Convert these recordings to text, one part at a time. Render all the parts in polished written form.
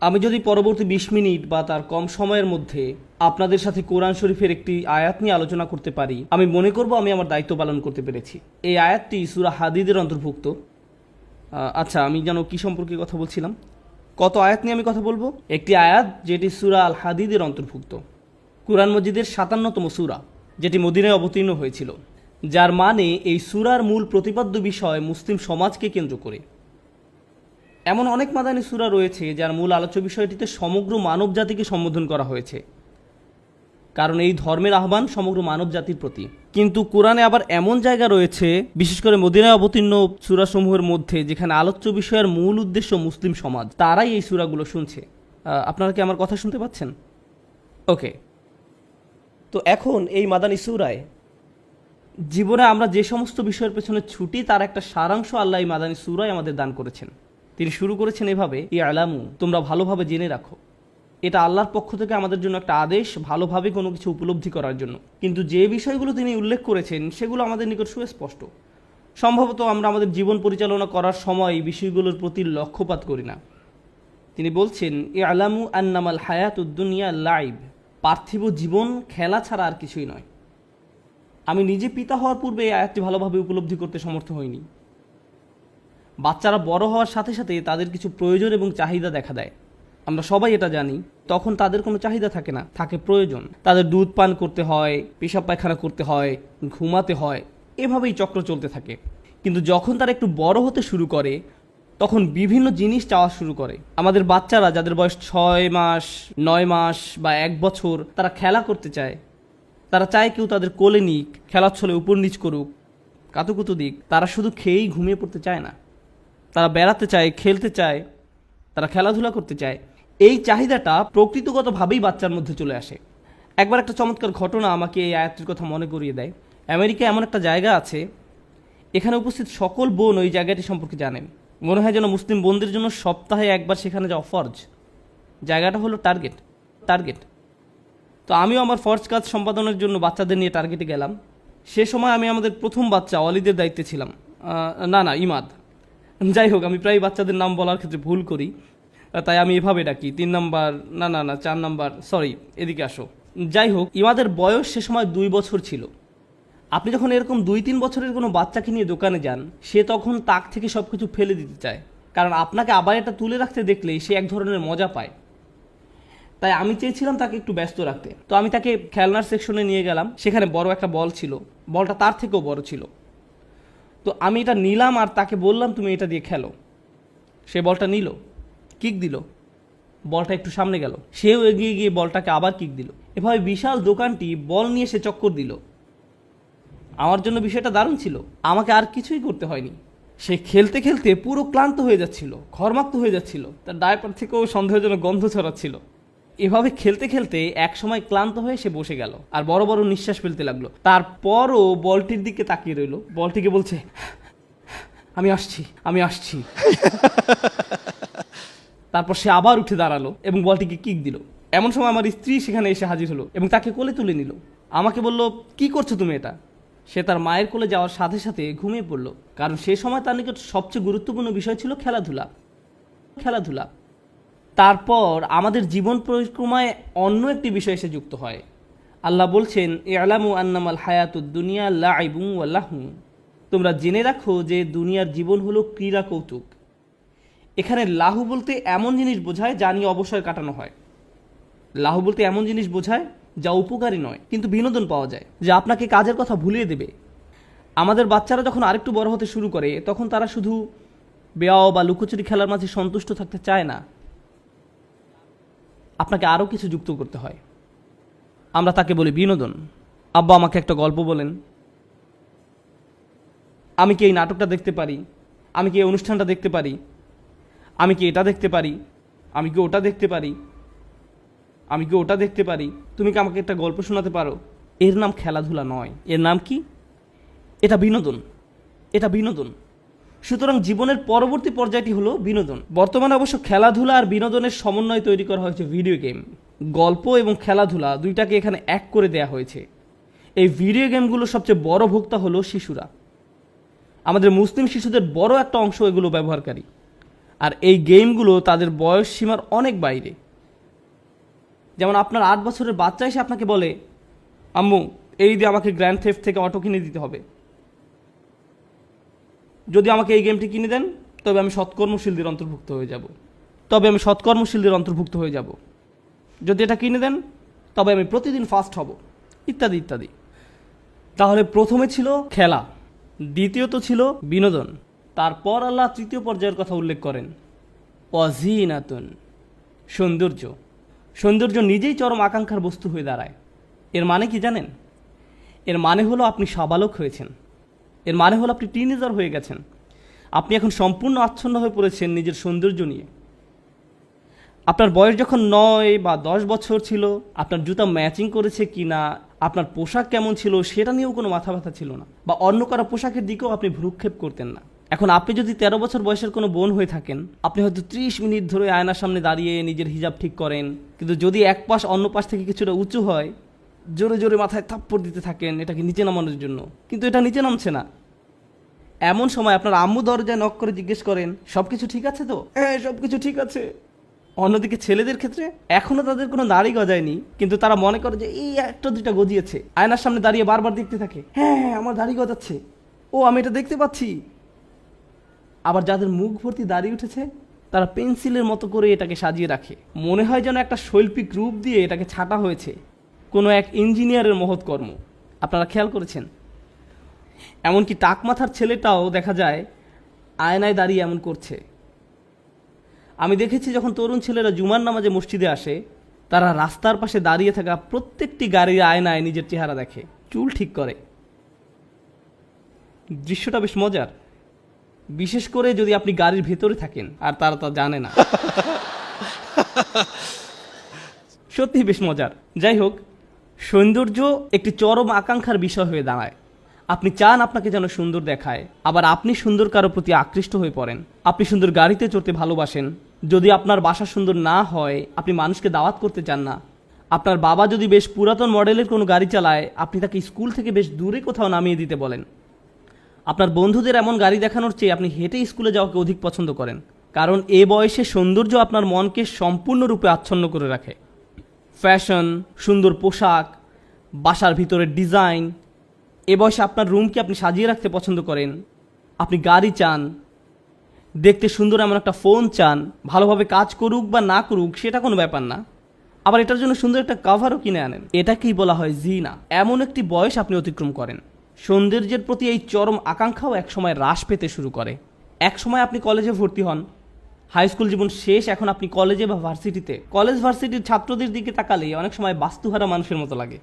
আমি যদি পরবর্তী ২০ মিনিট বা তার কম সময়ের মধ্যে আপনাদের সাথে কোরআন শরীফের একটি আয়াত নিয়ে আলোচনা করতে পারি, আমি মনে করব আমি আমার দায়িত্ব পালন করতে পেরেছি। এই আয়াতটি সূরা হাদীদের অন্তর্ভুক্ত। আচ্ছা, আমি যেন কি সম্পর্কে কথা বলছিলাম, কত আয়াত নিয়ে আমি কথা বলবো? একটি আয়াত যেটি সূরা আল হাদীদের অন্তর্ভুক্ত, কুরআন মজিদের ৫৭তম সূরা, যেটি মদিনায় অবতীর্ণ হয়েছিল, যার মানে এই সূরার মূল প্রতিপাদ্য বিষয় মুসলিম সমাজকে কেন্দ্র করে। এমন অনেক মাদানী সূরা রয়েছে যার মূল আলোচ্য বিষয়টিতে সমগ্র মানব জাতিকে সম্বোধন করা হয়েছে, কারণ এই ধর্মের আহ্বান সমগ্র মানব জাতির প্রতি। কিন্তু কোরআনে আবার এমন জায়গা রয়েছে, বিশেষ করে মদিনায় অবতীর্ণ সূরাসমূহের মধ্যে, যেখানে আলোচ্য বিষয়ের মূল উদ্দেশ্য মুসলিম সমাজ, তারাই এই সূরাগুলো শুনছে। আপনারা কি আমার কথা শুনতে পাচ্ছেন? ওকে, তো এখন এই মাদানী সূরায় জীবনে আমরা যে সমস্ত বিষয়ের পেছনে ছুটি তার একটা সারাংশ আল্লাহ এই মাদানী সূরায় আমাদের দান করেছেন। তিনি শুরু করেছেন এভাবে, ইয়ালামু, তোমরা ভালোভাবে জেনে রাখো। এটা আল্লাহর পক্ষ থেকে আমাদের জন্য একটা আদেশ, ভালোভাবে কোনো কিছু উপলব্ধি করার জন্য। কিন্তু যে বিষয়গুলো তিনি উল্লেখ করেছেন সেগুলো আমাদের নিকট সুস্পষ্ট। সম্ভবত আমরা আমাদের জীবন পরিচালনা করার সময় এই বিষয়গুলোর প্রতি লক্ষ্যপাত করি না। তিনি বলছেন, ইয়ালামু আন্নামাল হায়াতুদ দুনিয়া লাইব, পার্থিব জীবন খেলা ছাড়া আর কিছুই নয়। আমি নিজে পিতা হওয়ার পূর্বে এই আয়াতটি ভালোভাবে উপলব্ধি করতে সমর্থ হইনি। বাচ্চারা বড় হওয়ার সাথে সাথে তাদের কিছু প্রয়োজন এবং চাহিদা দেখা দেয়। আমরা সবাই এটা জানি, তখন তাদের কোনো চাহিদা থাকে না, থাকে প্রয়োজন। তাদের দুধ পান করতে হয়, পেশাব পায়খানা করতে হয়, ঘুমাতে হয়, এভাবেই চক্র চলতে থাকে। কিন্তু যখন তারা একটু বড় হতে শুরু করে, তখন বিভিন্ন জিনিস চাওয়া শুরু করে। আমাদের বাচ্চারা যাদের বয়স ৬ মাস, ৯ মাস বা ১ বছর, তারা খেলা করতে চায়। তারা চায় কেউ তাদের কোলে নিক, খেলার ছলে উপর নিচ করুক, কাতুকুতু দিক। তারা শুধু খেয়েই ঘুমিয়ে পড়তে চায় না, তারা বেড়াতে চায়, খেলতে চায়, তারা খেলাধুলা করতে চায়। এই চাহিদাটা প্রকৃতিগতভাবেই বাচ্চার মধ্যে চলে আসে। একবার একটা চমৎকার ঘটনা আমাকে এই আয়াতটির কথা মনে করিয়ে দেয়। আমেরিকায় এমন একটা জায়গা আছে, এখানে উপস্থিত সকল বোন ওই জায়গাটি সম্পর্কে জানেন। মনে হয় যেন মুসলিম বোনদের জন্য সপ্তাহে একবার সেখানে যাওয়া ফরজ। জায়গাটা হলো টার্গেট। তো আমিও আমার ফরজ কাজ সম্পাদনের জন্য বাচ্চাদের নিয়ে টার্গেটে গেলাম। সে সময় আমি আমাদের প্রথম বাচ্চা অলিদের দায়িত্বে ছিলাম। ইমাদ। যাই হোক, আমি প্রায় বাচ্চাদের নাম বলার ক্ষেত্রে ভুল করি, তাই আমি এভাবে ডাকি। ৩ নাম্বার, না ৪ নাম্বার, সরি, এদিকে আসো। যাই হোক, ইমাদের বয়স সে সময় ২ বছর ছিল। আপনি যখন এরকম ২-৩ বছরের কোনো বাচ্চাকে নিয়ে দোকানে যান, সে তখন তাক থেকে সব কিছু ফেলে দিতে চায়, কারণ আপনাকে আবার এটা তুলে রাখতে দেখলেই সে এক ধরনের মজা পায়। তাই আমি চেয়েছিলাম তাকে একটু ব্যস্ত রাখতে। তো আমি তাকে খেলনার সেকশনে নিয়ে গেলাম। সেখানে বড় একটা বল ছিল, বলটা তার থেকেও বড় ছিল। তো আমি এটা নিলাম আর তাকে বললাম, তুমি এটা দিয়ে খেলো। সে বলটা নিল, কিক দিল, বলটা একটু সামনে গেল, সেও এগিয়ে গিয়ে বলটাকে আবার কিক দিল। এভাবে বিশাল দোকানটি বল নিয়ে সে চক্কর দিল। আমার জন্য বিষয়টা দারুণ ছিল, আমাকে আর কিছুই করতে হয়নি। সে খেলতে খেলতে পুরো ক্লান্ত হয়ে যাচ্ছিল, ঘর্মাক্ত হয়ে যাচ্ছিল, তার ডায়পার থেকেও সন্দেহজনক গন্ধ ছড়াচ্ছিল। এভাবে খেলতে খেলতে এক সময় ক্লান্ত হয়ে সে বসে গেল আর বড় বড় নিঃশ্বাস ফেলতে লাগলো। তারপরও বলটির দিকে তাকিয়ে রইল, বলটিকে বলছে, আমি আসছি। তারপর সে আবার উঠে দাঁড়ালো এবং বলটিকে কিক দিল। এমন সময় আমার স্ত্রী সেখানে এসে হাজির হলো এবং তাকে কোলে তুলে নিল। আমাকে বলল, কি করছো তুমি এটা? সে তার মায়ের কোলে যাওয়ার সাথে সাথে ঘুমিয়ে পড়ল, কারণ সে সময় তার নিকট সবচেয়ে গুরুত্বপূর্ণ বিষয় ছিল খেলাধুলা। তারপর আমাদের জীবন পরিক্রমায় অন্য একটি বিষয় এসে যুক্ত হয়। আল্লাহ বলছেন, ইয়ালামু আন্নামাল হায়াতুদ দুনিয়া লাইবুন ওয়া লাহু, তোমরা জেনে রাখো যে দুনিয়ার জীবন হলো ক্রীড়া কৌতুক। এখানে লাহু বলতে এমন জিনিস বোঝায় যা নিয়ে অবসর কাটানো হয়। লাহু বলতে এমন জিনিস বোঝায় যা উপকারী নয়, কিন্তু বিনোদন পাওয়া যায়, যা আপনাকে কাজের কথা ভুলিয়ে দেবে। আমাদের বাচ্চারা যখন আরেকটু বড় হতে শুরু করে, তখন তারা শুধু বেয়াও বা লুকোচুরি খেলার মাঝে সন্তুষ্ট থাকতে চায় না, আপনাকে আরও কিছু যুক্ত করতে হয়। আমরা তাকে বলি বিনোদন। আব্বা, আমাকে একটা গল্প বলেন, আমি কি এই নাটকটা দেখতে পারি, আমি কি এই অনুষ্ঠানটা দেখতে পারি, আমি কি এটা দেখতে পারি, আমি কি ওটা দেখতে পারি, তুমি কি আমাকে একটা গল্প শোনাতে পারো? এর নাম খেলাধুলা নয়, এর নাম কি? এটা বিনোদন। সুতরাং জীবনের পরবর্তী পর্যায়টি হলো বিনোদন। বর্তমানে অবশ্য খেলাধুলা আর বিনোদনের সমন্বয় তৈরি করা হয়েছে ভিডিও গেম। গল্প এবং খেলাধুলা দুইটাকে এখানে এক করে দেয়া হয়েছে। এই ভিডিও গেমগুলোর সবচেয়ে বড় ভোক্তা হলো শিশুরা। আমাদের মুসলিম শিশুদের বড় একটা অংশ এগুলো ব্যবহারকারী। আর এই গেমগুলো তাদের বয়স সীমার অনেক বাইরে। যেমন আপনার 8 বছরের বাচ্চা এসে আপনাকে বলে, আম্মু এই দিয়ে আমাকে গ্র্যান্ড থেফট থেকে অটো কিনে দিতে হবে। যদি আমাকে এই গেমটি কিনে দেন তবে আমি সৎকর্মশীলদের অন্তর্ভুক্ত হয়ে যাব। যদি এটা কিনে দেন তবে আমি প্রতিদিন ফাস্ট হব, ইত্যাদি ইত্যাদি। তাহলে প্রথমে ছিল খেলা, দ্বিতীয়ত ছিল বিনোদন, তারপর আল্লাহ তৃতীয় পর্যায়ের কথা উল্লেখ করেন, ওয়াজিনাতুন, সৌন্দর্য। সৌন্দর্য নিজেই চরম আকাঙ্ক্ষার বস্তু হয়ে দাঁড়ায়। এর মানে কি জানেন? এর মানে হলো আপনি সাবালক হয়েছেন, এর মানে হলো আপনি টিনেজার হয়ে গেছেন। আপনি এখন সম্পূর্ণ আচ্ছন্ন হয়ে পড়েছেন নিজের সৌন্দর্য নিয়ে। আপনার বয়স যখন 9 বা 10 বছর ছিল, আপনার জুতা ম্যাচিং করেছে কিনা, আপনার পোশাক কেমন ছিল সেটা নিয়েও কোনো মাথা ব্যথা ছিল না, বা অন্য কারো পোশাকের দিকেও আপনি ভ্রুক্ষেপ করতেন না। এখন আপনি যদি 13 বছর বয়সের কোনো বোন হয়ে থাকেন, আপনি হয়তো 30 মিনিট ধরে আয়নার সামনে দাঁড়িয়ে নিজের হিজাব ঠিক করেন, কিন্তু যদি এক পাশ অন্য পাশ থেকে কিছুটা উঁচু হয়, জোরে জোরে মাথায় থাপ্পড় দিতে থাকেন এটাকে নিচে নামানোর জন্য, কিন্তু এটা নিচে নামছে না। এমন সময় আপনার আম্মু দরজায় নক করে জিজ্ঞেস করেন, সব কিছু ঠিক আছে তো? হ্যাঁ, সব কিছু ঠিক আছে। অন্যদিকে ছেলেদের ক্ষেত্রে এখনও তাদের কোনো দাড়ি গজায়নি, কিন্তু তারা মনে করে যে এই একটা দুইটা গজিয়েছে। আয়নার সামনে দাঁড়িয়ে বারবার দেখতে থাকে, হ্যাঁ হ্যাঁ আমার দাড়ি গজাচ্ছে, ও আমি এটা দেখতে পাচ্ছি। আবার যাদের মুখ ভর্তি দাড়ি উঠেছে তারা পেন্সিলের মতো করে এটাকে সাজিয়ে রাখে, মনে হয় যেন একটা শৈল্পিক রূপ দিয়ে এটাকে ছাটা হয়েছে, কোনো এক ইঞ্জিনিয়ারের মহৎ কর্ম। আপনারা খেয়াল করেছেন? এমনকি টাক মাথার ছেলেটাও দেখা যায় আয়নায় দাঁড়িয়ে এমন করছে। আমি দেখেছি যখন তরুণ ছেলেরা জুমার নামাজে মসজিদে আসে, তারা রাস্তার পাশে দাঁড়িয়ে থাকা প্রত্যেকটি গাড়ির আয়নায় নিজের চেহারা দেখে, চুল ঠিক করে। দৃশ্যটা বেশ মজার, বিশেষ করে যদি আপনি গাড়ির ভেতরে থাকেন আর তারা তা জানে না। সত্যি বেশ মজার। যাই হোক, সৌন্দর্য একটি চরম আকাঙ্ক্ষার বিষয় হয়ে দাঁড়ায়। আপনি চান আপনাকে যেন সুন্দর দেখায়, আবার আপনি সুন্দর কারো প্রতি আকৃষ্ট হয়ে পড়েন। আপনি সুন্দর গাড়িতে চড়তে ভালোবাসেন। যদি আপনার বাসা সুন্দর না হয়, আপনি মানুষকে দাওয়াত করতে চান না। আপনার বাবা যদি বেশ পুরাতন মডেলের কোনো গাড়ি চালায়, আপনি তাকে স্কুল থেকে বেশ দূরে কোথাও নামিয়ে দিতে বলেন। আপনার বন্ধুদের এমন গাড়ি দেখানোর চেয়ে আপনি হেঁটে স্কুলে যাওয়াকে অধিক পছন্দ করেন, কারণ এ বয়সে সৌন্দর্য আপনার মনকে সম্পূর্ণরূপে আচ্ছন্ন করে রাখে। ফ্যাশন, সুন্দর পোশাক, বাসার ভিতরের ডিজাইন, এ বয়সে আপনার রুমকে আপনি সাজিয়ে রাখতে পছন্দ করেন। আপনি গাড়ি চান, দেখতে সুন্দর এমন একটা ফোন চান, ভালোভাবে কাজ করুক বা না করুক সেটা কোনো ব্যাপার না, আবার এটার জন্য সুন্দর একটা কাভারও কিনে আনেন। এটাকেই বলা হয় জিনা। এমন একটি বয়স আপনি অতিক্রম করেন। সৌন্দর্যের প্রতি এই চরম আকাঙ্ক্ষাও একসময় হ্রাস পেতে শুরু করে। একসময় আপনি কলেজে ভর্তি হন, হাই স্কুল জীবন শেষ, এখন আপনি কলেজে বা ভার্সিটিতে। কলেজ ভার্সিটির ছাত্রদের দিকে তাকালে অনেক সময় বাস্তুহারা মানুষের মতো লাগে।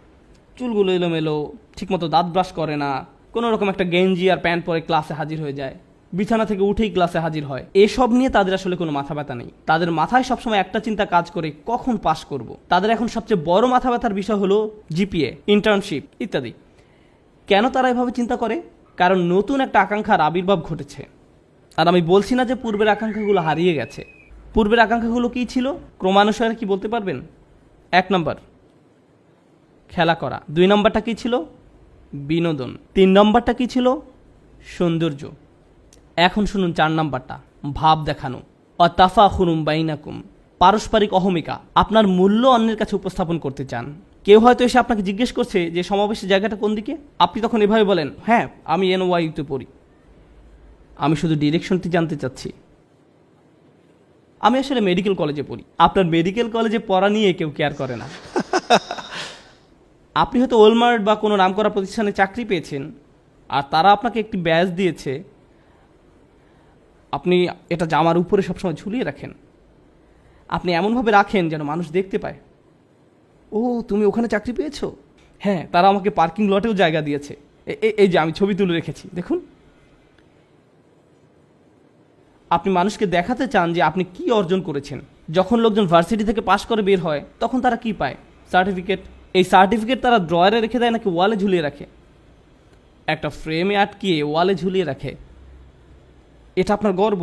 চুলগুলো এলোমেলো, ঠিকমতো দাঁত ব্রাশ করে না, কোনো রকম একটা গেঞ্জি আর প্যান্ট পরে ক্লাসে হাজির হয়ে যায়, বিছানা থেকে উঠেই ক্লাসে হাজির হয়। এসব নিয়ে তাদের আসলে কোনো মাথা ব্যথা নেই। তাদের মাথায় সবসময় একটা চিন্তা কাজ করে, কখন পাস করব। তাদের এখন সবচেয়ে বড় মাথা ব্যথার বিষয় হলো জিপিএ, ইন্টার্নশিপ ইত্যাদি। কেন তারা এভাবে চিন্তা করে? কারণ নতুন একটা আকাঙ্ক্ষার আবির্ভাব ঘটেছে। আর আমি বলছি না যে পূর্বের আকাঙ্ক্ষাগুলো হারিয়ে গেছে। পূর্বের আকাঙ্ক্ষাগুলো কী ছিল ক্রমানুসারে কি বলতে পারবেন? 1 নম্বর খেলা করা, 2 নম্বরটা কী ছিল? বিনোদন, 3 নম্বরটা কী ছিল? সৌন্দর্য। এখন শুনুন 4 নম্বরটা, ভাব দেখানো, অতাফাখুরুম বাইনাকুম, পারস্পরিক অহমিকা। আপনার মূল্য অন্যের কাছে উপস্থাপন করতে চান। কেউ হয়তো এসে আপনাকে জিজ্ঞেস করছে যে সমাবেশের জায়গাটা কোন দিকে, আপনি তখন এভাবে বলেন, হ্যাঁ আমি NYU-তে পড়ি, আমি শুধু ডিরেকশনটি জানতে চাচ্ছি, আমি আসলে মেডিকেল কলেজে পড়ি। আপনার মেডিকেল কলেজে পড়া নিয়ে কেউ কেয়ার করে না। আপনি হয়তো ওলমার্ট বা কোনো নামকরা প্রতিষ্ঠানে চাকরি পেয়েছেন, আর তারা আপনাকে একটি ব্যাজ দিয়েছে, আপনি এটা জামার উপরে সবসময় ঝুলিয়ে রাখেন। আপনি এমনভাবে রাখেন যেন মানুষ দেখতে পায়, ও তুমি ওখানে চাকরি পেয়েছো? হ্যাঁ, তারা আমাকে পার্কিং লটেও জায়গা দিয়েছে, এই যে আমি ছবি তুলে রেখেছি দেখুন। আপনি মানুষকে দেখাতে চান যে আপনি কি অর্জন করেছেন। যখন লোকজন ভার্সিটি থেকে পাশ করে বের হয়, তখন তারা কি পায়? সার্টিফিকেট। এই সার্টিফিকেট তারা ড্রয়ারে রেখে দেয় নাকি ওয়ালে ঝুলিয়ে রাখে? একটা ফ্রেমে আটকিয়ে ওয়ালে ঝুলিয়ে রাখে। এটা আপনার গর্ব।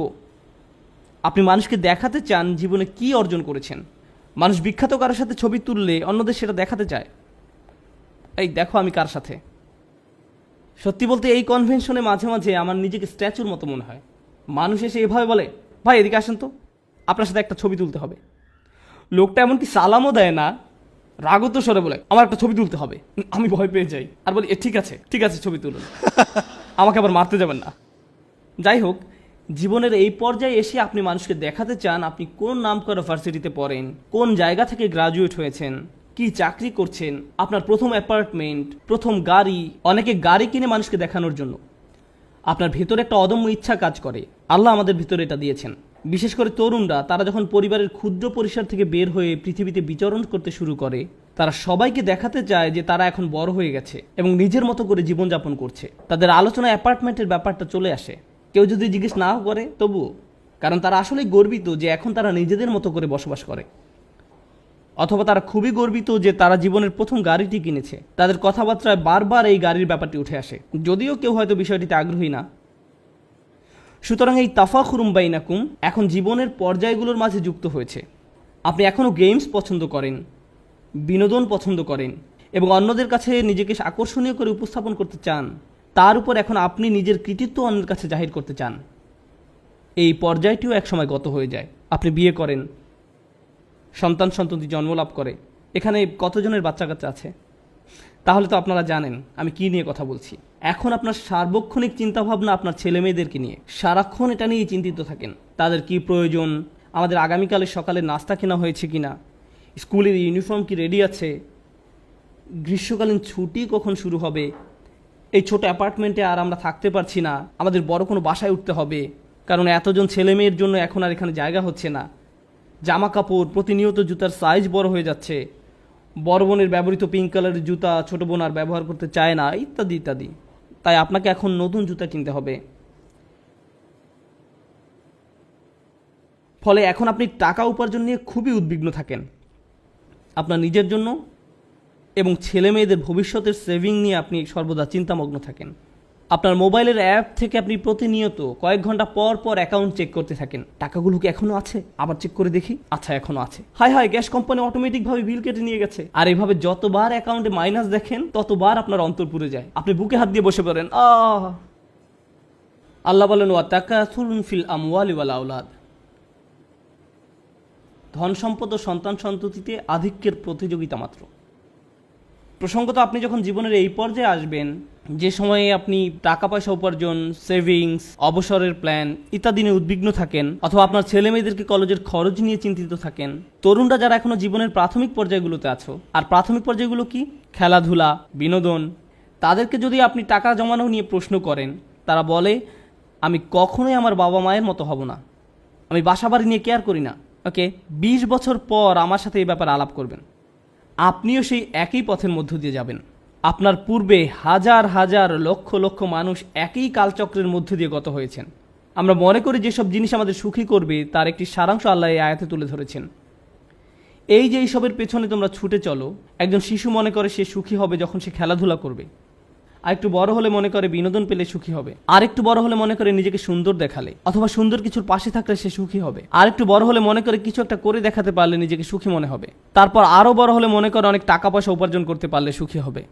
আপনি মানুষকে দেখাতে চান জীবনে কি অর্জন করেছেন। মানুষ বিখ্যাত কারোর সাথে ছবি তুললে অন্যদের সেটা দেখাতে চায়, এই দেখো আমি কার সাথে। সত্যি বলতে এই কনভেনশনে মাঝে মাঝে আমার নিজেকে স্ট্যাচুর মতো মনে হয়। মানুষ এসে এভাবে বলে, ভাই এদিকে আসেন তো, আপনার সাথে একটা ছবি তুলতে হবে। লোকটা এমনকি সালামও দেয় না, রাগত স্বরে বলে আমার একটা ছবি তুলতে হবে। আমি ভয় পেয়ে যাই আর বলি ঠিক আছে ঠিক আছে, ছবি তুলুন, আমাকে আবার মারতে যাবেন না। যাই হোক, জীবনের এই পর্যায়ে এসে আপনি মানুষকে দেখাতে চান আপনি কোন নামকরা ভার্সিটিতে পড়েন, কোন জায়গা থেকে গ্রাজুয়েট হয়েছেন, কি চাকরি করছেন, আপনার প্রথম অ্যাপার্টমেন্ট, প্রথম গাড়ি। অনেকে গাড়ি কিনে মানুষকে দেখানোর জন্য। আপনার ভেতরে একটা অদম্য ইচ্ছা কাজ করে, আল্লাহ আমাদের ভিতরে এটা দিয়েছেন। বিশেষ করে তরুণরা, তারা যখন পরিবারের ক্ষুদ্র পরিসর থেকে বের হয়ে পৃথিবীতে বিচরণ করতে শুরু করে, তারা সবাইকে দেখাতে চায় যে তারা এখন বড় হয়ে গেছে এবং নিজের মতো করে জীবনযাপন করছে। তাদের আলোচনায় অ্যাপার্টমেন্টের ব্যাপারটা চলে আসে, কেউ যদি জিজ্ঞেস নাও করে তবুও, কারণ তারা আসলেই গর্বিত যে এখন তারা নিজেদের মতো করে বসবাস করে। অথবা তারা খুবই গর্বিত যে তারা জীবনের প্রথম গাড়িটি কিনেছে। তাদের কথাবার্তায় বারবার এই গাড়ির ব্যাপারটি উঠে আসে, যদিও কেউ হয়তো বিষয়টিতে আগ্রহী না। সুতরাং এই তাফাখুরুম বাইনাকুম এখন জীবনের পর্যায়গুলোর মাঝে যুক্ত হয়েছে। আপনি এখনও গেমস পছন্দ করেন, বিনোদন পছন্দ করেন এবং অন্যদের কাছে নিজেকে আকর্ষণীয় করে উপস্থাপন করতে চান। তার উপর এখন আপনি নিজের কৃতিত্ব অন্যের কাছে জাহির করতে চান। এই পর্যায়টিও একসময় গত হয়ে যায়। আপনি বিয়ে করেন, সন্তান-সন্ততি জন্মলাভ করে। এখানে কতজনের বাচ্চা কাচ্চা আছে? তাহলে তো আপনারা জানেন আমি কি নিয়ে কথা বলছি। এখন আপনার সার্বক্ষণিক চিন্তাভাবনা আপনার ছেলে মেয়েদেরকে নিয়ে, সারাক্ষণ এটা নিয়েই চিন্তিত থাকেন। তাদের কি প্রয়োজন, আমাদের আগামীকালের সকালে নাস্তা কেনা হয়েছে কিনা, স্কুলের ইউনিফর্ম কি রেডি আছে, গ্রীষ্মকালীন ছুটি কখন শুরু হবে, এই ছোট অ্যাপার্টমেন্টে আর আমরা থাকতে পারছি না, আমাদের বড় কোনো বাসায় উঠতে হবে, কারণ এতজন ছেলে মেয়ের জন্য এখন আর এখানে জায়গা হচ্ছে না। জামা কাপড়, প্রতিনিয়ত জুতার সাইজ বড় হয়ে যাচ্ছে, বড় বোনের ব্যবহৃত পিঙ্ক কালারের জুতা ছোট বোন আর ব্যবহার করতে চায় না, ইত্যাদি ইত্যাদি। তাই আপনাকে এখন নতুন জুতা কিনতে হবে। ফলে এখন আপনি টাকা উপার্জন নিয়ে খুবই উদ্বিগ্ন থাকেন, আপনার নিজের জন্য এবং ছেলে মেয়েদের ভবিষ্যতের সেভিং নিয়ে আপনি সর্বদা চিন্তামগ্ন থাকেন। আপনার মোবাইলের অ্যাপ থেকে আপনি প্রতিনিয়ত কয়েক ঘন্টা পর পর অ্যাকাউন্ট চেক করতে থাকেন। টাকাগুলো কি এখনো আছে? আবার চেক করে দেখি, আচ্ছা এখনো আছে। হায় হায়, গ্যাস কোম্পানি অটোমেটিকভাবে বিল কেটে নিয়ে গেছে। আর এভাবে যতবার অ্যাকাউন্টে মাইনাস দেখেন ততবার আপনার অন্তর পুড়ে যায়, আপনি বুকে হাত দিয়ে বসে পড়েন। আল্লাহ বলেন ওয়াতাকাসুরুন ফিল আমওয়ালি ওয়াল আওলাদ, ধন সম্পদ ও সন্তান সন্ততিতে আধিক্যের প্রতিযোগিতা মাত্র। প্রসঙ্গত আপনি যখন জীবনের এই পর্যায়ে আসবেন, যে সময়ে আপনি টাকা পয়সা উপার্জন, সেভিংস, অবসরের প্ল্যান ইত্যাদি নিয়ে উদ্বিগ্ন থাকেন, অথবা আপনার ছেলে মেয়েদেরকে কলেজের খরচ নিয়ে চিন্তিত থাকেন। তরুণরা যারা এখনো জীবনের প্রাথমিক পর্যায়গুলোতে আছো, আর প্রাথমিক পর্যায়গুলো কি? খেলাধুলা, বিনোদন। তাদেরকে যদি আপনি টাকা জমানো নিয়ে প্রশ্ন করেন, তারা বলে আমি কখনোই আমার বাবা মায়ের মতো হব না, আমি বাসা বাড়ি নিয়ে কেয়ার করি না। ওকে, 20 বছর পর আমার সাথে এই ব্যাপারে আলাপ করবেন, আপনিও সেই একই পথের মধ্য দিয়ে যাবেন। আপনার পূর্বে হাজার হাজার লক্ষ লক্ষ মানুষ একই কালচক্রের মধ্য দিয়ে গত হয়েছেন। আমরা মনে করি যেসব জিনিস আমাদের সুখী করবে তার একটি সারাংশ আল্লাহ এই আয়াতে তুলে ধরেছেন। এই যে এইসবের পেছনে তোমরা ছুটে চলো, একজন শিশু মনে করে সে সুখী হবে যখন সে খেলাধুলা করবে, আর একটু বড় হলে মনে করে বিনোদন পেলে সুখী হবে, আর একটু বড় হলে মনে করে নিজেকে সুন্দর দেখালে অথবা সুন্দর কিছুর পাশে থাকলে সে সুখী হবে, আর একটু বড় হলে মনে করে কিছু একটা করে দেখাতে পারলে নিজেকে সুখী মনে হবে, তারপর আরও বড় হলে মনে করে অনেক টাকা পয়সা উপার্জন করতে পারলে সুখী হবে।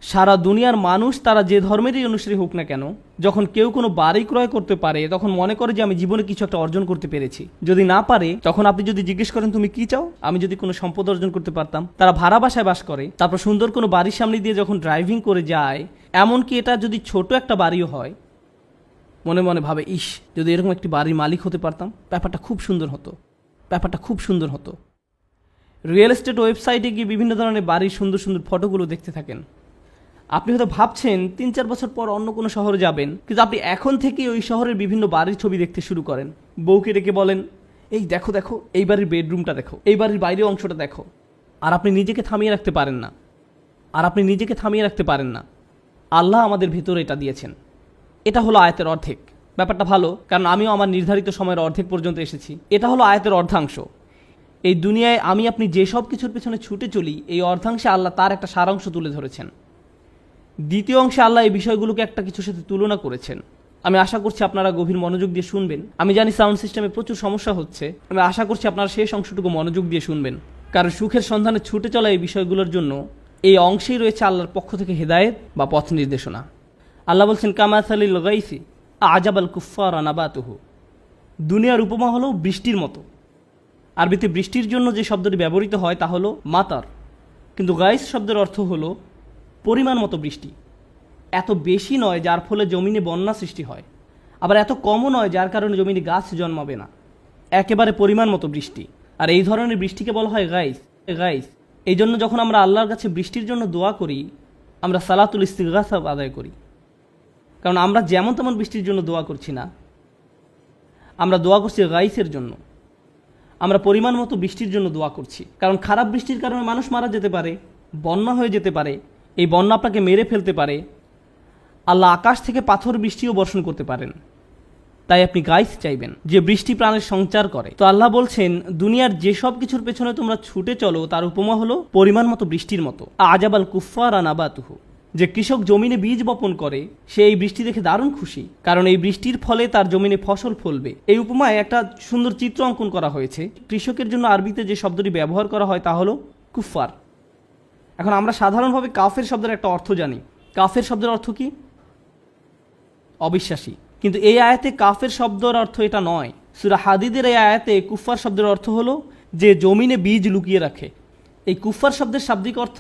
সারা দুনিয়ার মানুষ তারা যে ধর্মেরই অনুসারী হোক না কেন, যখন কেউ কোনো বাড়ি ক্রয় করতে পারে তখন মনে করে যে আমি জীবনে কিছু একটা অর্জন করতে পেরেছি। যদি না পারে, তখন আপনি যদি জিজ্ঞেস করেন তুমি কি চাও, আমি যদি কোনো সম্পদ অর্জন করতে পারতাম। তারা ভাড়া বাসায় বাস করে, তারপর সুন্দর কোনো বাড়ির সামনে দিয়ে যখন ড্রাইভিং করে যায়, এমনকি এটা যদি ছোট একটা বাড়িও হয়, মনে মনে ভাবে ইস যদি এরকম একটি বাড়ির মালিক হতে পারতাম, ব্যাপারটা খুব সুন্দর হতো, ব্যাপারটা খুব সুন্দর হতো। রিয়েল এস্টেট ওয়েবসাইটে গিয়ে বিভিন্ন ধরনের বাড়ির সুন্দর সুন্দর ফটোগুলো দেখতে থাকেন। আপনি হয়তো ভাবছেন 3-4 বছর পর অন্য কোনো শহরে যাবেন, কিন্তু আপনি এখন থেকেই ওই শহরের বিভিন্ন বাড়ির ছবি দেখতে শুরু করেন। বউকে ডেকে বলেন এই দেখো দেখো, এই বাড়ির বেডরুমটা দেখো, এই বাড়ির বাইরের অংশটা দেখো। আর আপনি নিজেকে থামিয়ে রাখতে পারেন না, আল্লাহ আমাদের ভেতরে এটা দিয়েছেন। এটা হলো আয়াতের অর্ধেক। ব্যাপারটা ভালো, কারণ আমিও আমার নির্ধারিত সময়ের অর্ধেক পর্যন্ত এসেছি। এটা হলো আয়াতের অর্ধাংশ। এই দুনিয়ায় আমি আপনি যেসব কিছুর পেছনে ছুটে চলি, এই অর্ধাংশে আল্লাহ তার একটা সারাংশ তুলে ধরেছেন। দ্বিতীয় অংশে আল্লাহ এই বিষয়গুলোকে একটা কিছুর সাথে তুলনা করেছেন। আমি আশা করছি আপনারা গভীর মনোযোগ দিয়ে শুনবেন। আমি জানি সাউন্ড সিস্টেমে প্রচুর সমস্যা হচ্ছে, আমি আশা করছি আপনারা শেষ অংশটুকু মনোযোগ দিয়ে শুনবেন, কারণ সুখের সন্ধানে ছুটে চলা এই বিষয়গুলোর জন্য এই অংশেই রয়েছে আল্লাহর পক্ষ থেকে হেদায়েত বা পথ নির্দেশনা। আল্লাহ বলছেন কামাসালিল গাইসি আজাবাল কুফফারা নাবাতুহু, দুনিয়ার উপমা হলো বৃষ্টির মতো। আরবিতে বৃষ্টির জন্য যে শব্দটি ব্যবহৃত হয় তা হলো মাতার, কিন্তু গাইস শব্দের অর্থ হলো পরিমাণ মতো বৃষ্টি। এত বেশি নয় যার ফলে জমিনে বন্যা সৃষ্টি হয়, আবার এত কমও নয় যার কারণে জমিনে গাছ জন্মাবে না। একেবারে পরিমাণ মতো বৃষ্টি। আর এই ধরনের বৃষ্টিকে বলা হয় গাইস। গাইস এই জন্য যখন আমরা আল্লাহর কাছে বৃষ্টির জন্য দোয়া করি, আমরা সালাতুল ইস্তিগাসা আদায় করি। কারণ আমরা যেমন তেমন বৃষ্টির জন্য দোয়া করছি না, আমরা দোয়া করছি গাইসের জন্য। আমরা পরিমাণ মতো বৃষ্টির জন্য দোয়া করছি, কারণ খারাপ বৃষ্টির কারণে মানুষ মারা যেতে পারে, বন্যা হয়ে যেতে পারে, এই বন্যা আপনাকে মেরে ফেলতে পারে। আল্লাহ আকাশ থেকে পাথর বৃষ্টিও বর্ষণ করতে পারেন। তাই আপনি গাইস চাইবেন যে বৃষ্টি প্রাণের সঞ্চার করে। তো আল্লাহ বলছেন, দুনিয়ার যেসব কিছুর পেছনে তোমরা ছুটে চলো তার উপমা হলো পরিমাণ মতো বৃষ্টির মতো। আজাবাল কুফার আনাবাতুহু, যে কৃষক জমিনে বীজ বপন করে সে এই বৃষ্টি দেখে দারুণ খুশি, কারণ এই বৃষ্টির ফলে তার জমিনে ফসল ফলবে। এই উপমায় একটা সুন্দর চিত্র অঙ্কন করা হয়েছে। কৃষকের জন্য আরবিতে যে শব্দটি ব্যবহার করা হয় তা হলো কুফার। এখন আমরা সাধারণভাবে কাফের শব্দের একটা অর্থ জানি। কাফের শব্দের অর্থ কি? অবিশ্বাসী। কিন্তু এই আয়াতে কাফের শব্দের অর্থ এটা নয়। সূরা হাদিদের এই আয়াতে কুফার শব্দের অর্থ হলো যে জমিনে বীজ লুকিয়ে রাখে। এই কুফার শব্দের শাব্দিক অর্থ,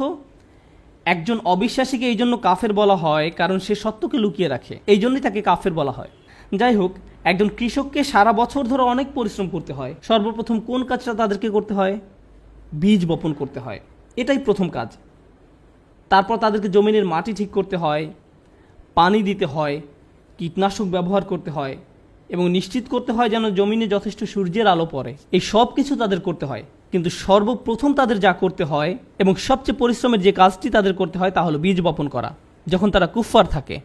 একজন অবিশ্বাসীকে এই জন্য কাফের বলা হয় কারণ সে সত্যকে লুকিয়ে রাখে, এই জন্যই তাকে কাফের বলা হয়। যাই হোক, একজন কৃষককে সারা বছর ধরে অনেক পরিশ্রম করতে হয়। সর্বপ্রথম কোন কাজটা তাদেরকে করতে হয়? বীজ বপন করতে হয়, এটাই প্রথম কাজ। তারপর তাদেরকে জমিনের মাটি ঠিক করতে হয়, পানি দিতে হয়, কীটনাশক ব্যবহার করতে হয় এবং নিশ্চিত করতে হয় যেন জমিনে যথেষ্ট সূর্যের আলো পড়ে। এই সব কিছু তাদের করতে হয়। কিন্তু সর্বপ্রথম তাদের যা করতে হয় এবং সবচেয়ে পরিশ্রমের যে কাজটি তাদের করতে হয় তা হলো বীজ বপন করা, যখন তারা কুফফার থাকে।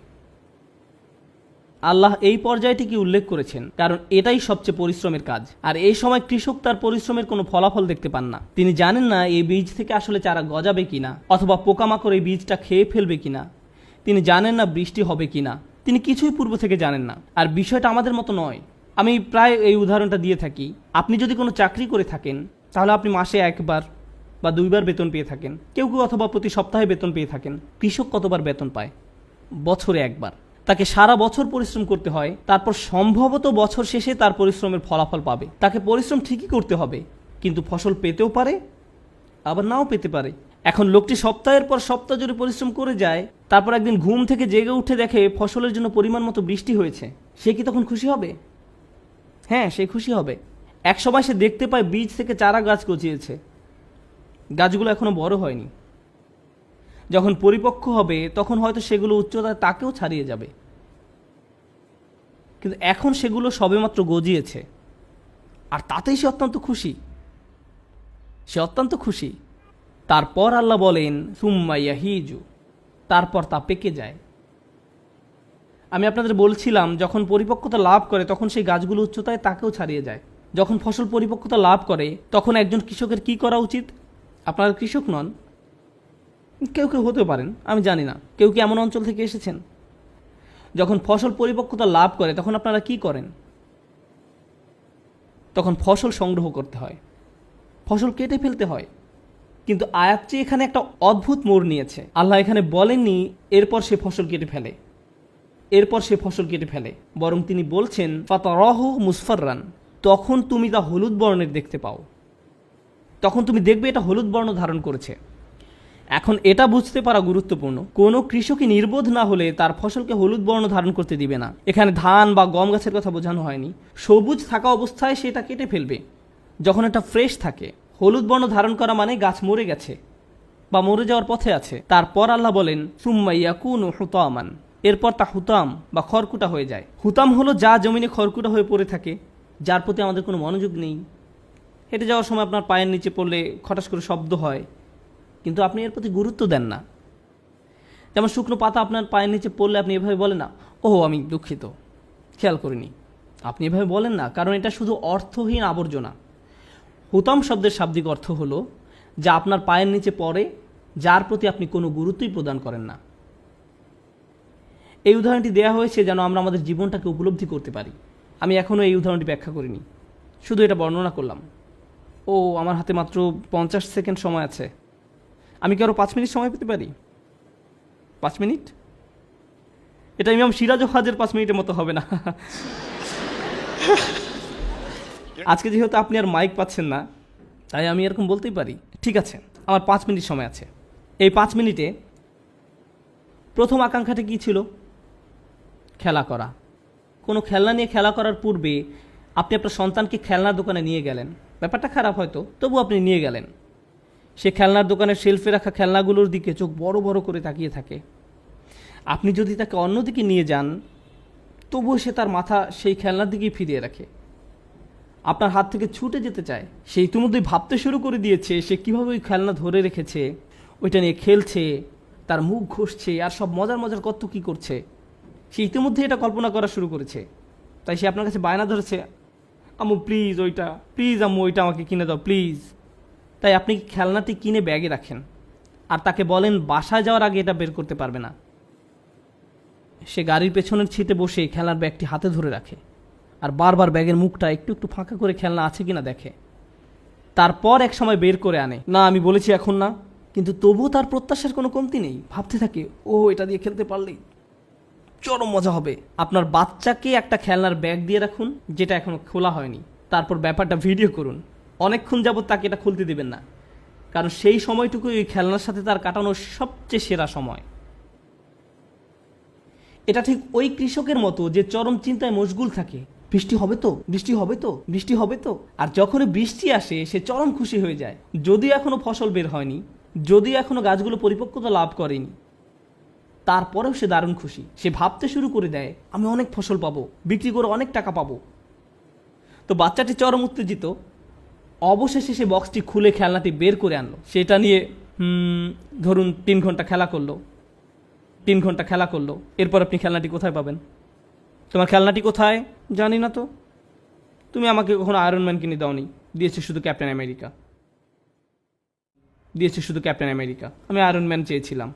আল্লাহ এই পর্যায়টিকে উল্লেখ করেছেন কারণ এটাই সবচেয়ে পরিশ্রমের কাজ। আর এই সময় কৃষক তার পরিশ্রমের কোনো ফলাফল দেখতে পান না। তিনি জানেন না এই বীজ থেকে আসলে চারা গজাবে কিনা, অথবা পোকামাকড় এই বীজটা খেয়ে ফেলবে কিনা। তিনি জানেন না বৃষ্টি হবে কিনা। তিনি কিছুই পূর্ব থেকে জানেন না। আর বিষয়টা আমাদের মতো নয়। আমি প্রায় এই উদাহরণটা দিয়ে থাকি। আপনি যদি কোনো চাকরি করে থাকেন তাহলে আপনি মাসে একবার বা দুইবার বেতন পেয়ে থাকেন, কেউ কেউ অথবা প্রতি সপ্তাহে বেতন পেয়ে থাকেন। কৃষক কতবার বেতন পায়? বছরে একবার। তাকে সারা বছর পরিশ্রম করতে হয়, তারপর সম্ভবত বছর শেষে তার পরিশ্রমের ফলাফল পাবে। তাকে পরিশ্রম ঠিকই করতে হবে, কিন্তু ফসল পেতেও পারে আবার নাও পেতে পারে। এখন লোকটি সপ্তাহের পর সপ্তাহ জুড়ে পরিশ্রম করে যায়, তারপর একদিন ঘুম থেকে জেগে উঠে দেখে ফসলের জন্য পরিমাণ মতো বৃষ্টি হয়েছে। সে কি তখন খুশি হবে? হ্যাঁ, সে খুশি হবে। এক সময় সে দেখতে পায় বীজ থেকে চারা গাছ গজিয়েছে, গাছগুলো এখনো বড় হয়নি। যখন পরিপক্ক হবে তখন হয়তো সেগুলো উচ্চতায় তাকেও ছাড়িয়ে যাবে, কিন্তু এখন সেগুলো সবেমাত্র গজিয়েছে, আর তাতেই সে অত্যন্ত খুশি। সে অত্যন্ত খুশি। তারপর আল্লাহ বলেন, সুম্মা ইয়াহিজু, তারপর তা পেকে যায়। আমি আপনাদের বলছিলাম, যখন পরিপক্কতা লাভ করে তখন সেই গাছগুলো উচ্চতায় তাকেও ছাড়িয়ে যায়। যখন ফসল পরিপক্কতা লাভ করে তখন একজন কৃষকের কি করা উচিত? আপনারা কৃষক নন, কেউ কেউ হতে পারেন, আমি জানি না। কেউ কি এমন অঞ্চল থেকে এসেছেন? যখন ফসল পরিপক্কতা লাভ করে তখন আপনারা কি করেন? তখন ফসল সংগ্রহ করতে হয়, ফসল কেটে ফেলতে হয়। কিন্তু আয়াতটি এখানে একটা অদ্ভুত মোড় নিয়েছে। আল্লাহ এখানে বলেননি এরপর সে ফসল কেটে ফেলে, এরপর সে ফসল কেটে ফেলে, বরং তিনি বলছেন ফাতারাহু মুসফাররান, তখন তুমি তা হলুদ বর্ণের দেখতে পাও। তখন তুমি দেখবে এটা হলুদ বর্ণ ধারণ করেছে। এখন এটা বুঝতে পারা গুরুত্বপূর্ণ, কোনো কৃষকই নির্বোধ না হলে তার ফসলকে হলুদ বর্ণ ধারণ করতে দিবে না। এখানে ধান বা গম গাছের কথা বোঝানো হয়নি। সবুজ থাকা অবস্থায় সেটা কেটে ফেলবে। যখন এটা ফ্রেশ থাকে, হলুদ বর্ণ ধারণ করা মানে গাছ মরে গেছে বা মরে যাওয়ার পথে আছে। তারপর আল্লাহ বলেন সুম্মা ইয়াকুনু হুতামান, এরপর তা হুতাম বা খড়কুটা হয়ে যায়। হুতাম হলো যা জমিনে খড়কুটা হয়ে পড়ে থাকে, যার প্রতি আমাদের কোনো মনোযোগ নেই। হেঁটে যাওয়ার সময় আপনার পায়ের নিচে পড়লে খটাস করে শব্দ হয়, কিন্তু আপনি এর প্রতি গুরুত্ব দেন না। যেমন শুকনো পাতা আপনার পায়ের নিচে পড়লে আপনি এভাবে বলেন না, ওহ আমি দুঃখিত, খেয়াল করিনি। আপনি এভাবে বলেন না, কারণ এটা শুধু অর্থহীন আবর্জনা। হুতাম শব্দের শাব্দিক অর্থ হলো যা আপনার পায়ের নিচে পড়ে, যার প্রতি আপনি কোনো গুরুত্বই প্রদান করেন না। এই উদাহরণটি দেওয়া হয়েছে যেন আমরা আমাদের জীবনটাকে উপলব্ধি করতে পারি। আমি এখনও এই উদাহরণটি ব্যাখ্যা করিনি, শুধু এটা বর্ণনা করলাম। ও আমার হাতে মাত্র 50 সেকেন্ড সময় আছে, আমি কি আরও 5 মিনিট সময় পেতে পারি? 5 মিনিট? এটা ইমাম সিরাজ হাজের 5 মিনিটের মতো হবে না। আজকে যেহেতু আপনি আর মাইক পাচ্ছেন না, তাই আমি এরকম বলতেই পারি। ঠিক আছে, আমার 5 মিনিট সময় আছে। এই 5 মিনিটে প্রথম আকাঙ্ক্ষাটা কী ছিল? খেলা করা। কোনো খেলনা নিয়ে খেলা করার পূর্বে আপনি আপনার সন্তানকে খেলনার দোকানে নিয়ে গেলেন। ব্যাপারটা খারাপ হয়তো, তবু আপনি নিয়ে গেলেন। সে খেলনার দোকানের শেলফে রাখা খেলনাগুলোর দিকে চোখ বড় বড় করে তাকিয়ে থাকে। আপনি যদি তাকে অন্যদিকে নিয়ে যান, তবুও সে তার মাথা সেই খেলনার দিকেই ফিরিয়ে রাখে। আপনার হাত থেকে ছুটে যেতে চায়। সে ইতিমধ্যেই ভাবতে শুরু করে দিয়েছে সে কীভাবে ওই খেলনা ধরে রেখেছে, ওইটা নিয়ে খেলছে, তার মুখ ঘষছে, আর সব মজার মজার কত কী করছে। সে ইতিমধ্যে এটা কল্পনা করা শুরু করেছে। তাই সে আপনার কাছে বায়না ধরেছে, আম্মু প্লিজ ওইটা, প্লিজ আম্মু ওইটা আমাকে কিনে দাও প্লিজ। তাই আপনি খেলনাটি কিনে ব্যাগে রাখেন আর তাকে বলেন বাসায় যাওয়ার আগে এটা বের করতে পারবে না। সে গাড়ির পেছনের সিটে বসে খেলনার ব্যাগটি হাতে ধরে রাখে আর বারবার ব্যাগের মুখটা একটু একটু ফাঁকা করে খেলনা আছে কিনা দেখে। তারপর এক সময় বের করে আনে। না, আমি বলেছি এখন না, কিন্তু তবুও তার প্রত্যাশার কোনো কমতি নেই। ভাবতে থাকে, ও এটা দিয়ে খেলতে পারলেই চরম মজা হবে। আপনার বাচ্চাকে একটা খেলনার ব্যাগ দিয়ে রাখুন যেটা এখনো খোলা হয়নি, তারপর ব্যাপারটা ভিডিও করুন। অনেকক্ষণ যাবত তাকে এটা খুলতে দেবেন না, কারণ সেই সময়টুকু ওই খেলনার সাথে তার কাটানোর সবচেয়ে সেরা সময়। এটা ঠিক ওই কৃষকের মতো যে চরম চিন্তায় মশগুল থাকে, বৃষ্টি হবে তো, বৃষ্টি হবে তো, বৃষ্টি হবে তো। আর যখনই বৃষ্টি আসে সে চরম খুশি হয়ে যায়। যদিও এখনো ফসল বের হয়নি, যদিও এখনো গাছগুলো পরিপক্কতা লাভ করেনি, তারপরেও সে দারুণ খুশি। সে ভাবতে শুরু করে দেয়, আমি অনেক ফসল পাবো, বিক্রি করে অনেক টাকা পাবো। তো বাচ্চাটি চরম উত্তেজিত। অবশেষে সে বক্সটি খুলে খেলনাটি বের করে আনলো। সেটা নিয়ে ধরুন 3 ঘন্টা খেলা করলো। 3 ঘন্টা খেলা করলো। এরপর আপনি খেলনাটি কোথায় পাবেন? তোমার খেলনাটি কোথায়? জানি না তো। তুমি আমাকে কখনো আয়রন ম্যান কিনে দাওনি, দিয়েছে শুধু ক্যাপ্টেন আমেরিকা, দিয়েছে শুধু ক্যাপ্টেন আমেরিকা। আমি আয়রন ম্যান চেয়েছিলাম।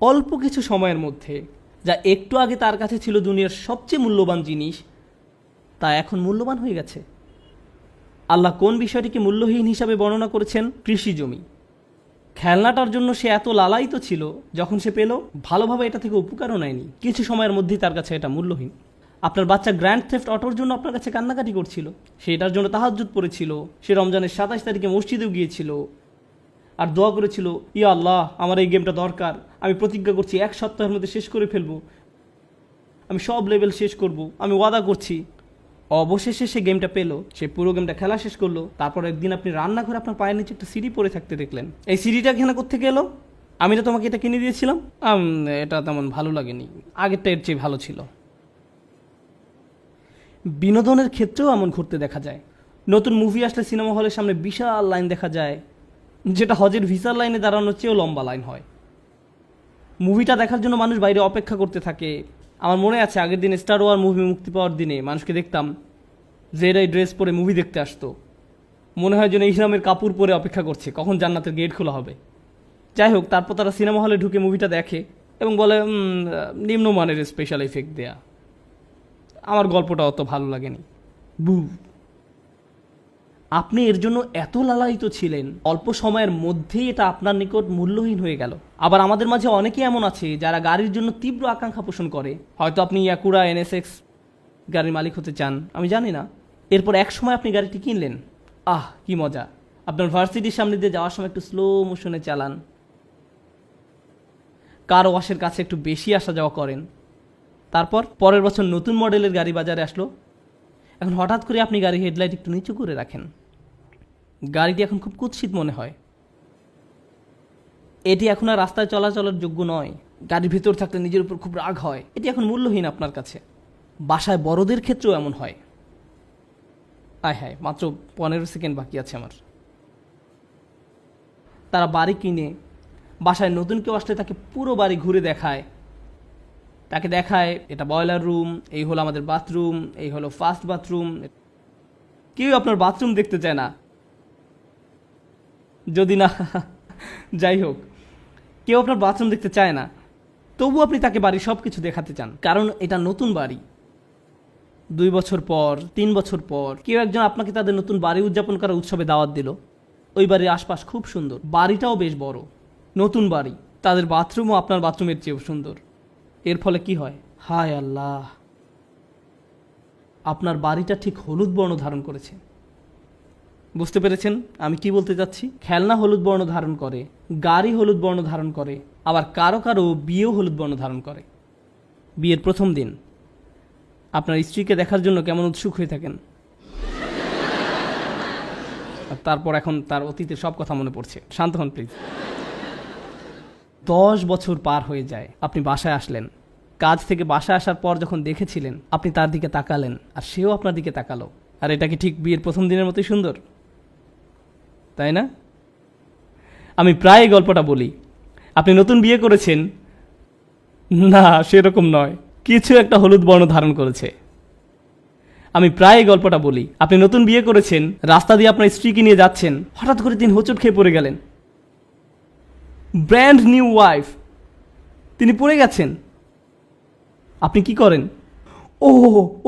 অল্প কিছু সময়ের মধ্যে যা একটু আগে তার কাছে ছিল দুনিয়ার সবচেয়ে মূল্যবান জিনিস, তা এখন মূল্যবান হয়ে গেছে। আল্লাহ কোন বিষয়টিকে মূল্যহীন হিসাবে বর্ণনা করেছেন? কৃষি জমি। খেলনাটার জন্য সে এত লালায়িত ছিল, যখন সে পেল ভালোভাবে এটা থেকে উপকারও নেয়নি। কিছু সময়ের মধ্যেই তার কাছে এটা মূল্যহীন। আপনার বাচ্চা গ্র্যান্ড থেফট অটোর জন্য আপনার কাছে কান্নাকাটি করছিল। সে এটার জন্য তাহাজ্জুদ পড়েছিল। সে রমজানের 27 তারিখে মসজিদেও গিয়েছিল আর দোয়া করেছিল, ইয়া আল্লাহ, আমার এই গেমটা দরকার। আমি প্রতিজ্ঞা করছি 1 সপ্তাহের মধ্যে শেষ করে ফেলবো। আমি সব লেভেল শেষ করব, আমি ওয়াদা করছি। অবশেষে সে গেমটা পেলো। সে পুরো গেমটা খেলা শেষ করলো। তারপর একদিন আপনি রান্নাঘরে আপনার পায়ের নিচে একটা সিঁড়ি পড়ে থাকতে দেখলেন। এই সিঁড়িটা এখানে কোত্থেকে এলো? আমি তো তোমাকে এটা কিনে দিয়েছিলাম। এটা তেমন ভালো লাগেনি, আগেরটা এর চেয়ে ভালো ছিল। বিনোদনের ক্ষেত্রেও এমন ঘুরতে দেখা যায়। নতুন মুভি আসলে সিনেমা হলের সামনে বিশাল লাইন দেখা যায়, যেটা হজের ভিসার লাইনে দাঁড়ানোর চেয়েও লম্বা লাইন হয়। মুভিটা দেখার জন্য মানুষ বাইরে অপেক্ষা করতে থাকে। আমার মনে আছে আগের দিন স্টার ওয়ার মুভি মুক্তি পাওয়ার দিনে মানুষকে দেখতাম জেরাই ড্রেস পরে মুভি দেখতে আসতো। মনে হয় যেন ইহরামের কাপড় পরে অপেক্ষা করছে কখন জান্নাতের গেট খোলা হবে। যাই হোক, তারপর তারা সিনেমা হলে ঢুকে মুভিটা দেখে এবং বলে নিম্নমানের স্পেশাল এফেক্ট দেয়া। আমার গল্পটা অত ভালো লাগেনি। বু, আপনি এর জন্য এত লালায়িত ছিলেন, অল্প সময়ের মধ্যেই এটা আপনার নিকট মূল্যহীন হয়ে গেল। আবার আমাদের মাঝে অনেকেই এমন আছে যারা গাড়ির জন্য তীব্র আকাঙ্ক্ষা পোষণ করে। হয়তো আপনি ইয়াকুরা NSX গাড়ির মালিক হতে চান, আমি জানি না। এরপর এক সময় আপনি গাড়িটি কিনলেন। কি মজা! আপনার ভার্সিটির সামনে দিয়ে যাওয়ার সময় একটু স্লো মোশনে চালান, কার ওয়াশের কাছে একটু বেশি আসা যাওয়া করেন। তারপর পরের বছর নতুন মডেলের গাড়ি বাজারে আসলো। এখন হঠাৎ করে আপনি গাড়ির হেডলাইট একটু নিচু করে রাখেন। গাড়িটি এখন খুব কুৎসিত মনে হয়। এটি এখন আর রাস্তায় চলাচলের যোগ্য নয়। গাড়ির ভিতর থাকলে নিজের উপর খুব রাগ হয়। এটি এখন মূল্যহীন আপনার কাছে। বাসায় বড়দের ক্ষেত্রেও এমন হয়। হায়, মাত্র 15 সেকেন্ড বাকি আছে আমার। তারা বাড়ি কিনে বাসায় নতুন কেউ আসলে তাকে পুরো বাড়ি ঘুরে দেখায়। তাকে দেখায় এটা বয়লার রুম, এই হলো আমাদের বাথরুম, এই হলো ফার্স্ট বাথরুম। কেউ আপনার বাথরুম দেখতে চায় না, যদি না যাই হোক, কেউ আপনার বাথরুম দেখতে চায় না। তবু আপনি তাকে বাড়ি সব কিছু দেখাতে চান, কারণ এটা নতুন বাড়ি। 2 বছর পর, 3 বছর পর কেউ একজন আপনাকে তাদের নতুন বাড়ি উদযাপন করার উৎসবে দাওয়াত দিল। ওই বাড়ির আশপাশ খুব সুন্দর, বাড়িটাও বেশ বড়, নতুন বাড়ি, তাদের বাথরুমও আপনার বাথরুমের চেয়েও সুন্দর। এর ফলে কি হয়? হায় আল্লাহ, আপনার বাড়িটা ঠিক হলুদ বর্ণ ধারণ করেছে। বুঝতে পেরেছেন আমি কি বলতে চাচ্ছি? খেলনা হলুদ বর্ণ ধারণ করে, গাড়ি হলুদ বর্ণ ধারণ করে, আবার কারো কারো বিয়েও হলুদ বর্ণ ধারণ করে। বিয়ের প্রথম দিন আপনার স্ত্রীকে দেখার জন্য কেমন উৎসুক হয়ে থাকেন, আর তারপর এখন তার অতীতের সব কথা মনে পড়ছে। শান্ত হন প্লিজ। 10 বছর পার হয়ে যায়, আপনি বাসায় আসলেন। কাজ থেকে বাসায় আসার পর যখন দেখেছিলেন, আপনি তার দিকে তাকালেন আর সেও আপনার দিকে তাকালো। আর এটা কি ঠিক বিয়ের প্রথম দিনের মতোই সুন্দর, তাই না? আমি প্রায় এই গল্পটা বলি। আপনি নতুন বিয়ে করেছেন, না সেরকম নয়, কিছু একটা হলুদ বর্ণ ধারণ করেছে। আমি প্রায় এই গল্পটা বলি। আপনি নতুন বিয়ে করেছেন, রাস্তা দিয়ে আপনার স্ত্রীকে নিয়ে যাচ্ছেন, হঠাৎ করে তিনি হোঁচট খেয়ে পড়ে গেলেন। ব্র্যান্ড নিউ ওয়াইফ, তিনি পড়ে গেছেন। আপনি কি করেন? ও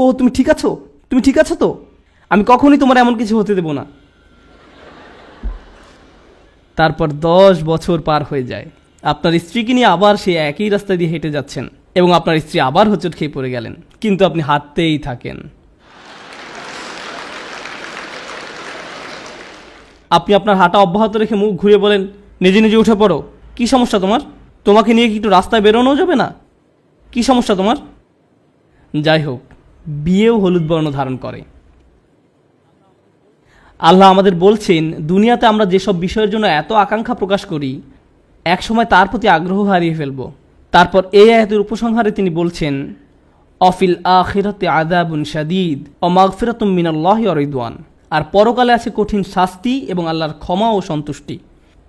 ও তুমি ঠিক আছো? তুমি ঠিক আছো তো? আমি কখনই তোমার এমন কিছু হতে দেব না। তারপর 10 বছর পার হয়ে যায়, আপনার স্ত্রীকে নিয়ে আবার সেই একই রাস্তা দিয়ে হেঁটে যাচ্ছেন এবং আপনার স্ত্রী আবার হোঁচট খেয়ে পড়ে গেলেন, কিন্তু আপনি হাঁটতেই থাকেন। আপনি আপনার হাঁটা অব্যাহত রেখে মুখ ঘুরে বলেন, নিজে নিজে উঠে পড়ো। কি সমস্যা তোমার? তোমাকে নিয়ে কি একটু রাস্তায় বেরোনো যাবে না? কি সমস্যা তোমার? যাই হোক, বিয়েও হলুদ বর্ণ ধারণ করে। আল্লাহ আমাদের বলছেন, দুনিয়াতে আমরা যেসব বিষয়ের জন্য এত আকাঙ্ক্ষা প্রকাশ করি, একসময় তার প্রতি আগ্রহ হারিয়ে ফেলব। তারপর এই আয়াতের উপসংহারে তিনি বলছেন, অফিল আখিরাতে আযাবুন শাদীদ ওয়া মাগফিরাতুম মিনাল্লাহি ওয়া রিদওয়ান। আর পরকালে আছে কঠিন শাস্তি এবং আল্লাহর ক্ষমা ও সন্তুষ্টি।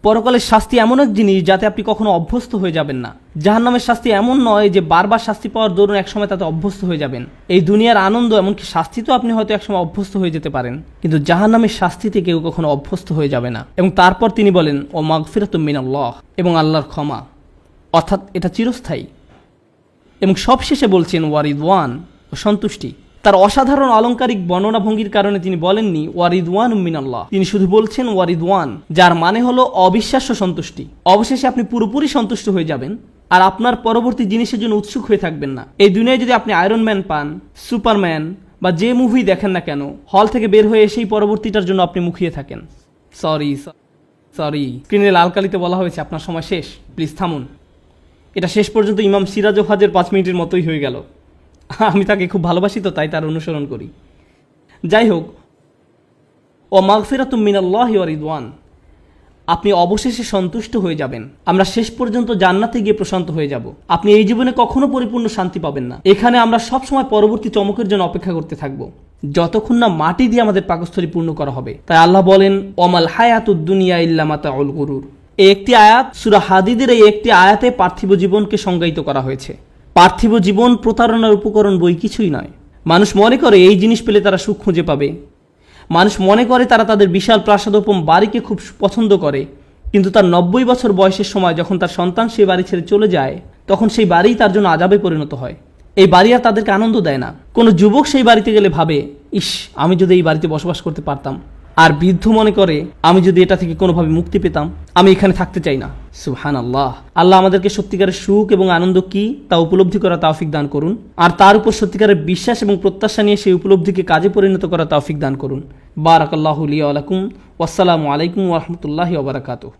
পরকালের শাস্তি এমন এক জিনিস যাতে আপনি কখনো অভ্যস্ত হয়ে যাবেন না। জাহান্নামের শাস্তি এমন নয় যে বারবার শাস্তি পাওয়ার দরুন একসময় তাতে অভ্যস্ত হয়ে যাবেন। এই দুনিয়ার আনন্দ, এমনকি শাস্তি তো আপনি হয়তো একসময় অভ্যস্ত হয়ে যেতে পারেন, কিন্তু জাহান্নামের শাস্তিতে কেউ কখনো অভ্যস্ত হয়ে যাবে না। এবং তারপর তিনি বলেন, ও মাগফিরাতুম মিনাল্লাহ, এবং আল্লাহর ক্ষমা, অর্থাৎ এটা চিরস্থায়ী। এবং সবশেষে বলছেন ওয়া রিদওয়ান, ও সন্তুষ্টি। তার অসাধারণ অলংকারিক বর্ণনা ভঙ্গির কারণে তিনি বলেননি ওয়া রিদওয়ানুম মিনাল্লাহ, তিনি শুধু বলছেন ওয়া রিদওয়ান, যার মানে হলো অবিশ্বাস্য সন্তুষ্টি। অবশেষে আপনি পুরোপুরি সন্তুষ্ট হয়ে যাবেন আর আপনার পরবর্তী জিনিসের জন্য উৎসুক হয়ে থাকবেন না। এই দুনিয়ায় যদি আপনি আয়রন ম্যান পান, সুপারম্যান বা যে মুভি দেখেন না কেন, হল থেকে বের হয়ে সেই পরবর্তীটার জন্য আপনি মুখিয়ে থাকেন। সরি, স্ক্রিনে লাল কালিতে বলা হয়েছে আপনার সময় শেষ, প্লিজ থামুন। এটা শেষ পর্যন্ত ইমাম সিরাজ ওয়াজের 5 মিনিটের মতোই হয়ে গেল। আমি তাকে খুব ভালোবাসি তো তাই তার অনুসরণ করি। যাই হোক, ও মাগফিরাতুম মিনাল্লাহি ওয়া রিদওয়ান, আপনি অবশেষে সন্তুষ্ট হয়ে যাবেন। আমরা শেষ পর্যন্ত জান্নাতে গিয়ে প্রশান্ত হয়ে যাব। আপনি এই জীবনে কখনো পরিপূর্ণ শান্তি পাবেন না। এখানে আমরা সব সময় পরবর্তী চমকের জন্য অপেক্ষা করতে থাকব, যতক্ষণ না মাটি দিয়ে আমাদের পাকস্থলী পূর্ণ করা হবে। তাই আল্লাহ বলেন, ওমাল হায়াতুদ দুনিয়া ইল্লা মাতাউল গুরুর। এই একটি আয়াত, সূরা হাদীদের এই একটি আয়াতে পার্থিব জীবনকে সংজ্ঞায়িত করা হয়েছে। পার্থিব জীবন প্রতারণার উপকরণ বই কিছুই নয়। মানুষ মনে করে এই জিনিস পেলে তারা সুখ খুঁজে পাবে। মানুষ মনে করে তারা তাদের বিশাল প্রাসাদোপম বাড়িকে খুব পছন্দ করে, কিন্তু তার 90 বছর বয়সের সময় যখন তার সন্তান সেই বাড়ি ছেড়ে চলে যায়, তখন সেই বাড়িই তার জন্য আযাবে পরিণত হয়। এই বাড়ি আর তাদেরকে আনন্দ দেয় না। কোনো যুবক সেই বাড়িতে গেলে ভাবে, ইস, আমি যদি এই বাড়িতে বসবাস করতে পারতাম। আর বৃদ্ধ মনে করে, আমি যদি এটা থেকে কোনোভাবে মুক্তি পেতাম, আমি এখানে থাকতে চাই না। সুবহানাল্লাহ। আল্লাহ আমাদেরকে সত্যিকারের সুখ এবং আনন্দ কি তা উপলব্ধি করা তৌফিক দান করুন, আর তার উপর সত্যিকারের বিশ্বাস এবং প্রত্যাশা নিয়ে সেই উপলব্ধিকে কাজে পরিণত করা তৌফিক দান করুন। বারাকাল্লাহু লি ওয়া লাকুম। ওয়াসসালামু আলাইকুম ওয়া রাহমাতুল্লাহি ওয়া বারাকাতুহু।